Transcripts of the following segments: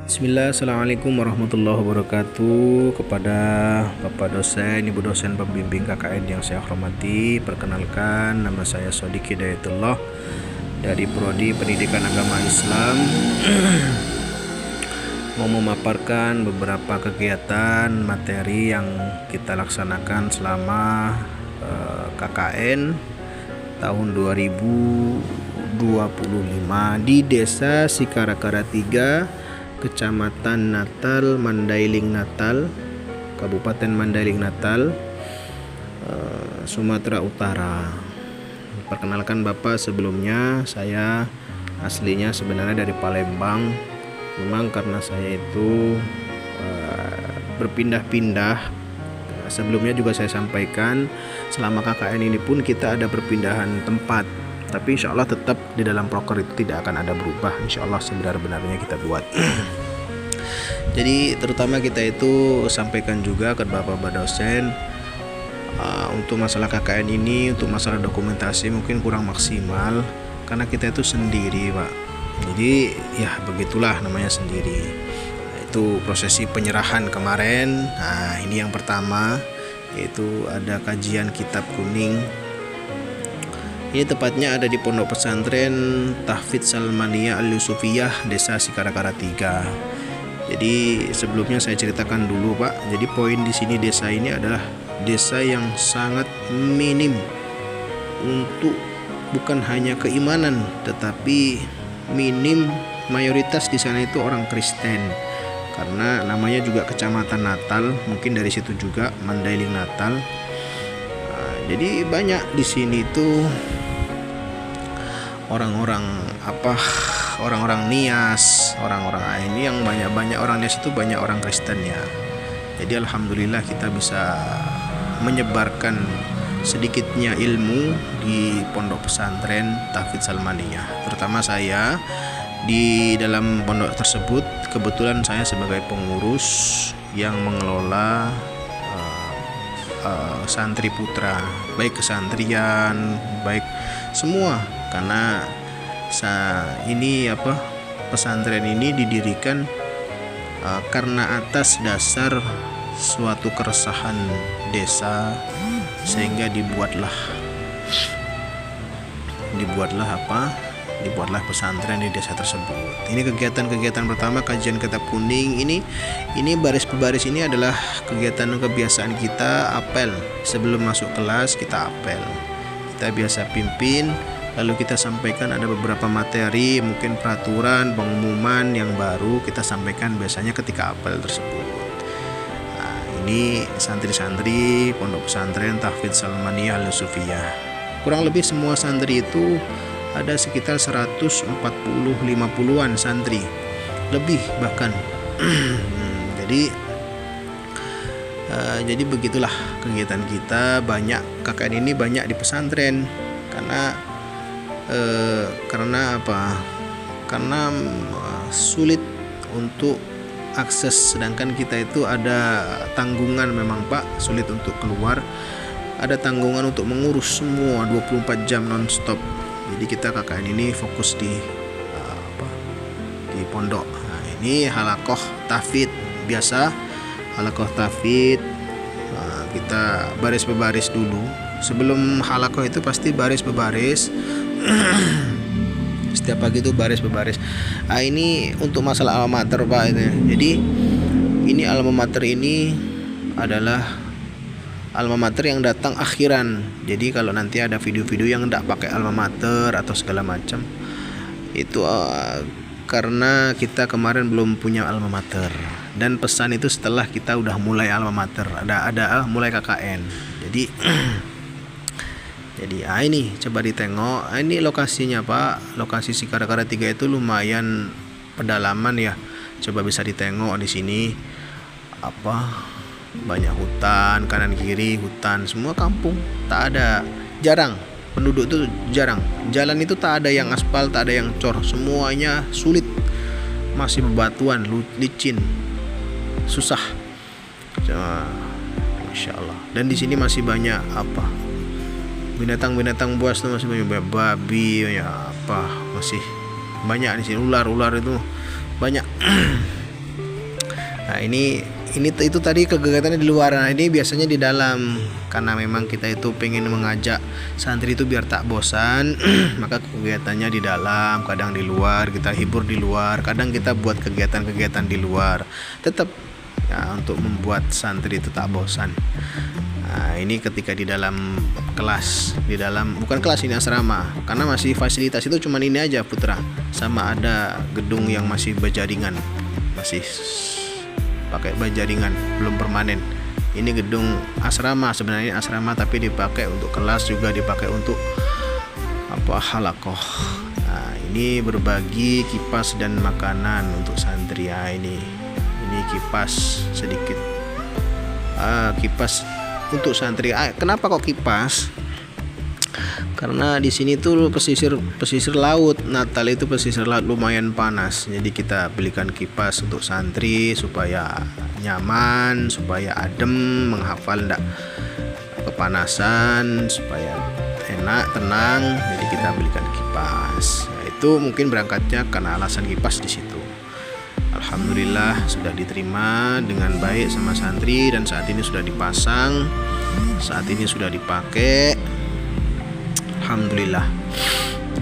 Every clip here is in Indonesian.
Bismillah, Assalamualaikum warahmatullahi wabarakatuh. Kepada Bapak dosen, Ibu dosen pembimbing KKN yang saya hormati, perkenalkan nama saya Sodik Hidayatullah dari Prodi Pendidikan Agama Islam. Mau memaparkan beberapa kegiatan materi yang kita laksanakan selama KKN tahun 2025 di Desa Sikarakara 3, Kecamatan Natal, Mandailing Natal, Kabupaten Mandailing Natal, Sumatera Utara. Perkenalkan Bapak, sebelumnya saya aslinya sebenarnya dari Palembang. Memang karena saya itu berpindah-pindah. Sebelumnya juga saya sampaikan selama KKN ini pun kita ada perpindahan tempat, tapi insya Allah tetap di dalam proker itu tidak akan ada berubah. Insya Allah sebenar-benarnya kita buat. Jadi terutama kita itu sampaikan juga ke Bapak dosen, untuk masalah KKN ini, untuk masalah dokumentasi mungkin kurang maksimal karena kita itu sendiri, Pak. Jadi ya begitulah namanya sendiri. Itu prosesi penyerahan kemarin. Nah, ini yang pertama, yaitu ada kajian kitab kuning. Ini tepatnya ada di Pondok Pesantren Tahfidz Salmaniyah Al-Yusufiyah Desa Sikarakara 3. Jadi sebelumnya saya ceritakan dulu, Pak. Jadi poin di sini, desa ini adalah desa yang sangat minim untuk bukan hanya keimanan, tetapi minim mayoritas di sana itu orang Kristen. Karena namanya juga Kecamatan Natal, mungkin dari situ juga Mandailing Natal. Jadi banyak di sini tuh orang-orang Nias, orang-orang ini yang banyak orang Nias itu banyak orang Kristen ya. Jadi alhamdulillah kita bisa menyebarkan sedikitnya ilmu di pondok pesantren Tahfidz Salmaniyah. Terutama saya di dalam pondok tersebut, kebetulan saya sebagai pengurus yang mengelola santri putra, baik kesantrian, baik semua. Karena pesantren ini didirikan karena atas dasar suatu keresahan desa, sehingga dibuatlah pesantren di desa tersebut. Ini kegiatan pertama, kajian kitab kuning. Ini baris ini adalah kegiatan kebiasaan kita apel. Sebelum masuk kelas kita apel. Kita biasa pimpin, lalu kita sampaikan ada beberapa materi, mungkin peraturan, pengumuman yang baru kita sampaikan biasanya ketika apel tersebut. Nah, ini santri-santri Pondok Pesantren Tahfidz Salmaniyah Al-Yusufiyah. Kurang lebih semua santri itu ada sekitar 140-50-an santri, lebih bahkan. Jadi begitulah kegiatan kita. Banyak KKN ini banyak di pesantren karena sulit untuk akses, sedangkan kita itu ada tanggungan memang, Pak, sulit untuk keluar. Ada tanggungan untuk mengurus semua 24 jam non-stop. Jadi kita KKN ini fokus di pondok. Nah, ini halakoh tahfidz biasa, halakoh tahfidz. Nah, kita baris berbaris dulu. Sebelum halakoh itu pasti baris berbaris. Setiap pagi itu baris berbaris. Nah, ini untuk masalah alma mater, Pak. Jadi ini alma mater ini adalah alma mater yang datang akhiran. Jadi kalau nanti ada video-video yang tidak pakai alma mater atau segala macam, itu karena kita kemarin belum punya alma mater, dan pesan itu setelah kita udah mulai alma mater, ada mulai KKN. Jadi ini coba ditengok. Ini lokasinya, Pak. Lokasi Sikarakara 3 itu lumayan pedalaman ya. Coba bisa ditengok di sini. Banyak hutan, kanan kiri hutan, semua kampung. Tak ada, jarang penduduk itu, jarang. Jalan itu tak ada yang aspal, tak ada yang cor, semuanya sulit, masih bebatuan, licin, susah. Masya Allah. Dan di sini masih banyak binatang-binatang buas tuh, masih banyak babi, masih banyak di sini. Ular itu banyak. Nah, itu tadi kegiatannya di luar. Nah, ini biasanya di dalam, karena memang kita itu pengen mengajak santri itu biar tak bosan. Maka kegiatannya di dalam, kadang di luar, kita hibur di luar, kadang kita buat kegiatan-kegiatan di luar. Tetap ya, untuk membuat santri itu tak bosan. Nah, ini ketika di dalam kelas, di dalam bukan kelas, ini asrama, karena masih fasilitas itu cuman ini aja Putra, sama ada gedung yang masih berjaringan, masih pakai berjaringan, belum permanen. Ini gedung asrama, sebenarnya asrama tapi dipakai untuk kelas, juga dipakai untuk halakoh. Nah, ini berbagi kipas dan makanan untuk santri. Ya, ini kipas sedikit, kipas untuk santri. Kenapa kok kipas? Karena di sini tuh pesisir laut. Natal itu pesisir laut lumayan panas. Jadi kita belikan kipas untuk santri supaya nyaman, supaya adem menghafal, ndak kepanasan, supaya enak, tenang. Jadi kita belikan kipas. Nah, itu mungkin berangkatnya karena alasan kipas di situ. Alhamdulillah sudah diterima dengan baik sama santri, dan saat ini sudah dipasang, saat ini sudah dipakai. Alhamdulillah.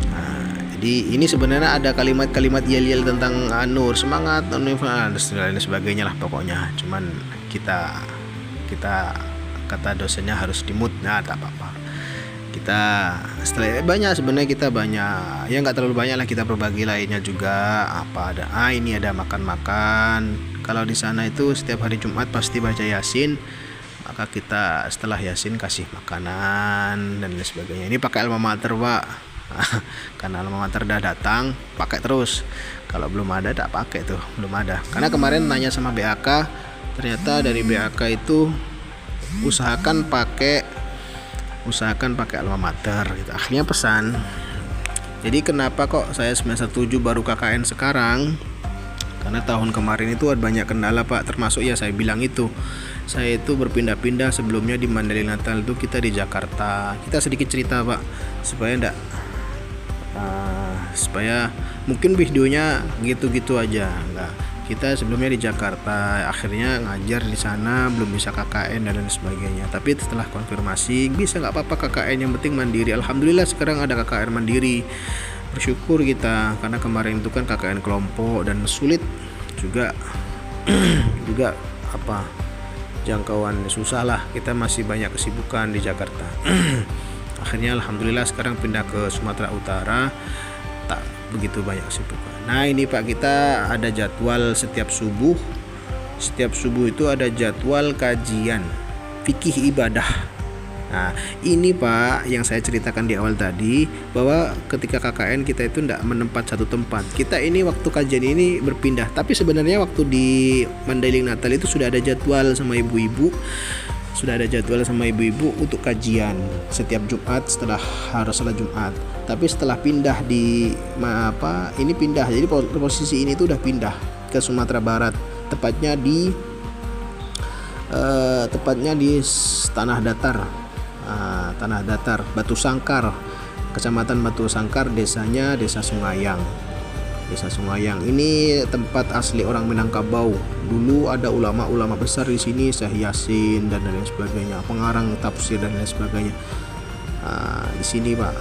Nah, jadi ini sebenarnya ada kalimat-kalimat yel-yel tentang Nur, semangat, dan sebagainya lah pokoknya. Cuman kita kata dosennya harus dimut. Nah, tak apa-apa. Kita setelah banyak, sebenarnya kita banyak, ya nggak terlalu banyak lah, kita berbagi lainnya juga. Apa ada? Ini ada makan-makan. Kalau di sana itu setiap hari Jumat pasti baca Yasin. Maka kita setelah Yasin kasih makanan dan lain sebagainya. Ini pakai alma mater, Pak. Karena alma mater udah datang, pakai terus. Kalau belum ada tak pakai tuh, belum ada. Karena kemarin nanya sama BAK, ternyata dari BAK itu usahakan pakai alma mater gitu. Akhirnya pesan. Jadi kenapa kok saya semester 7 baru KKN sekarang? Karena tahun kemarin itu ada banyak kendala, Pak. Termasuk ya saya bilang itu, saya itu berpindah-pindah. Sebelumnya di Mandailing Natal itu kita di Jakarta. Kita sedikit cerita, Pak, supaya mungkin videonya gitu-gitu aja. Enggak. Kita sebelumnya di Jakarta, akhirnya ngajar di sana, belum bisa KKN dan lain sebagainya. Tapi setelah konfirmasi, bisa nggak apa-apa KKN, yang penting mandiri. Alhamdulillah sekarang ada KKN mandiri. Bersyukur kita, karena kemarin itu kan KKN kelompok dan sulit juga jangkauan susah lah. Kita masih banyak kesibukan di Jakarta. Akhirnya alhamdulillah sekarang pindah ke Sumatera Utara, tak begitu banyak kesibukan. Nah, ini Pak, kita ada jadwal setiap subuh itu ada jadwal kajian fikih ibadah. Nah, ini Pak yang saya ceritakan di awal tadi, bahwa ketika KKN kita itu tidak menempat satu tempat. Kita ini waktu kajian ini berpindah, tapi sebenarnya waktu di Mandailing Natal itu sudah ada jadwal sama ibu-ibu untuk kajian setiap Jumat setelah salat Jumat. Tapi setelah pindah jadi posisi ini tuh udah pindah ke Sumatera Barat, tepatnya di Tanah Datar, Batu Sangkar, Kecamatan Batu Sangkar, desanya Desa Sungayang. Ini tempat asli orang Minangkabau. Dulu ada ulama-ulama besar di sini, Syekh Yasin dan lain sebagainya, pengarang tafsir dan lain sebagainya. Di sini, Pak.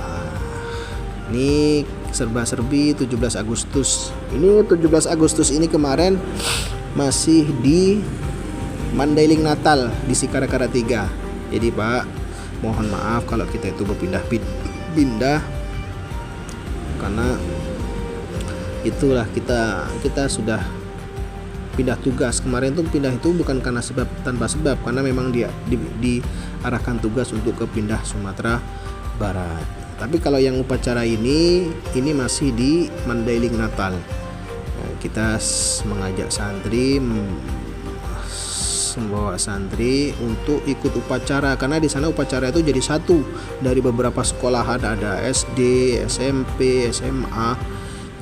Ini serba-serbi 17 Agustus. Ini 17 Agustus ini kemarin masih di Mandailing Natal di Sikarakara 3. Jadi, Pak, mohon maaf kalau kita itu berpindah-pindah, karena itulah kita sudah pindah tugas. Kemarin tuh pindah itu bukan karena tanpa sebab, karena memang dia diarahkan tugas untuk ke pindah Sumatera Barat. Tapi kalau yang upacara ini masih di Mandailing Natal. Nah, kita mengajak santri, membawa santri untuk ikut upacara, karena di sana upacara itu jadi satu dari beberapa sekolahan, ada SD, SMP, SMA.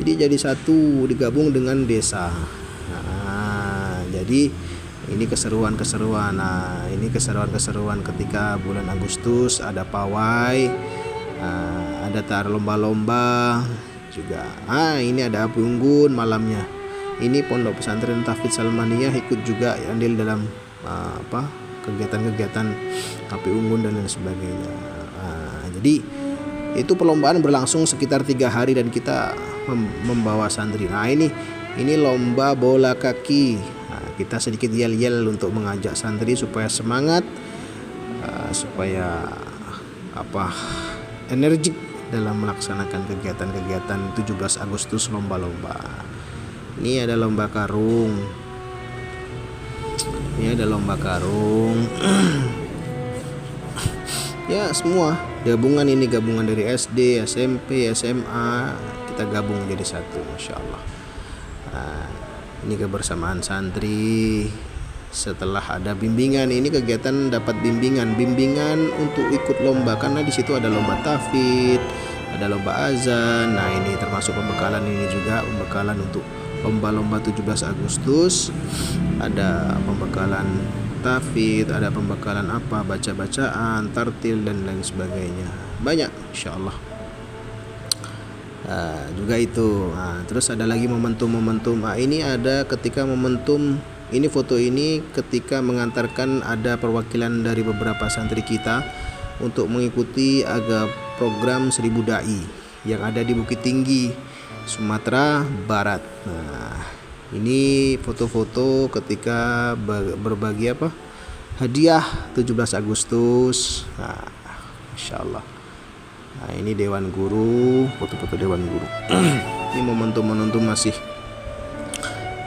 Jadi jadi satu, digabung dengan desa. Nah, jadi ini keseruan. Nah, ini keseruan ketika bulan Agustus ada pawai, ada tar lomba-lomba juga. Ini ada api unggun malamnya. ini Pondok Pesantren Tahfidz Salmaniyah ikut juga andil dalam kegiatan-kegiatan HP Unggun dan lain sebagainya. Jadi itu perlombaan berlangsung sekitar 3 hari dan kita membawa santri. Nah ini lomba bola kaki. Kita sedikit yel-yel untuk mengajak santri supaya semangat, supaya energik dalam melaksanakan kegiatan-kegiatan 17 Agustus lomba-lomba. Ini ada lomba karung. Ya semua gabungan, ini gabungan dari SD, SMP, SMA, kita gabung jadi satu, Masya Allah. Ini kebersamaan santri. Setelah ada bimbingan, ini kegiatan dapat bimbingan untuk ikut lomba, karena di situ ada lomba tahfidz, ada lomba azan. Nah ini termasuk pembekalan, ini juga pembekalan untuk lomba-lomba 17 Agustus. Ada pembekalan tahfidz, ada pembekalan baca-bacaan, tartil dan lain sebagainya. Banyak insyaallah. Juga itu. Terus ada lagi momentum-momentum. Ini ada ketika momentum, ini foto ini ketika mengantarkan, ada perwakilan dari beberapa santri kita untuk mengikuti program 1000 Dai yang ada di Bukit Tinggi, Sumatera Barat. Nah, ini foto-foto ketika berbagi hadiah 17 Agustus. Nah, insyaallah. Nah, ini Dewan Guru, foto-foto Dewan Guru. Ini momentum-momentum masih.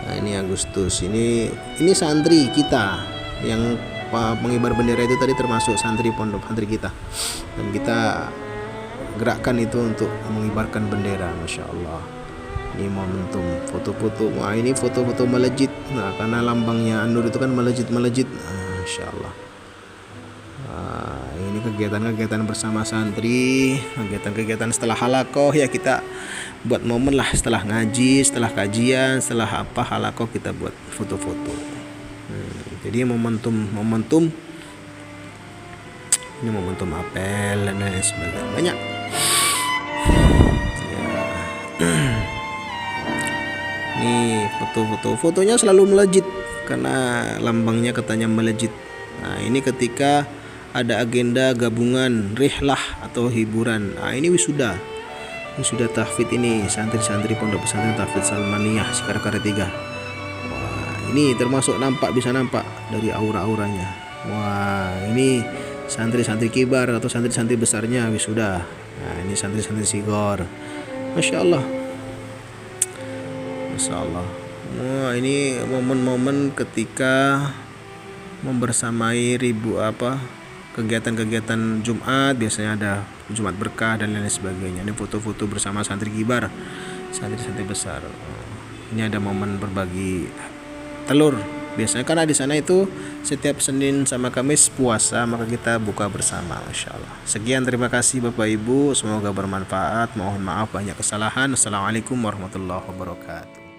Nah, ini Agustus. Ini santri kita yang pengibar bendera itu tadi termasuk santri pondok santri kita. Dan kita gerakkan itu untuk mengibarkan bendera, Masya Allah. Ini momentum foto-foto. Wah, ini foto-foto melejit. Nah, karena lambangnya An-Nur itu kan melejit. Masya Allah. Ini kegiatan-kegiatan bersama santri, kegiatan-kegiatan setelah halakoh, ya kita buat momen lah, setelah ngaji, setelah kajian, setelah halakoh kita buat foto-foto. Jadi momentum ini momentum apel dan lain sebagainya, banyak. Ini fotonya selalu melejit karena lambangnya katanya melejit. Nah, ini ketika ada agenda gabungan rihlah atau hiburan. Nah, ini wisuda tahfidz, ini santri-santri Pondok Pesantren Tahfidz Salmaniyah Sikarkare 3. Wah, ini termasuk bisa nampak dari aura-auranya. Wah, ini santri-santri kibar atau santri-santri besarnya wisuda. Nah, ini santri-santri sigor. Masya Allah. Wah, ini momen-momen ketika membersamai kegiatan-kegiatan Jumat, biasanya ada Jumat berkah dan lain sebagainya. Ini foto-foto bersama santri kibar, santri-santri besar. Ini ada momen berbagi telur. Biasanya karena di sana itu setiap Senin sama Kamis puasa, maka kita buka bersama, Masya Allah. Sekian, terima kasih Bapak Ibu, semoga bermanfaat. Mohon maaf banyak kesalahan. Assalamualaikum warahmatullahi wabarakatuh.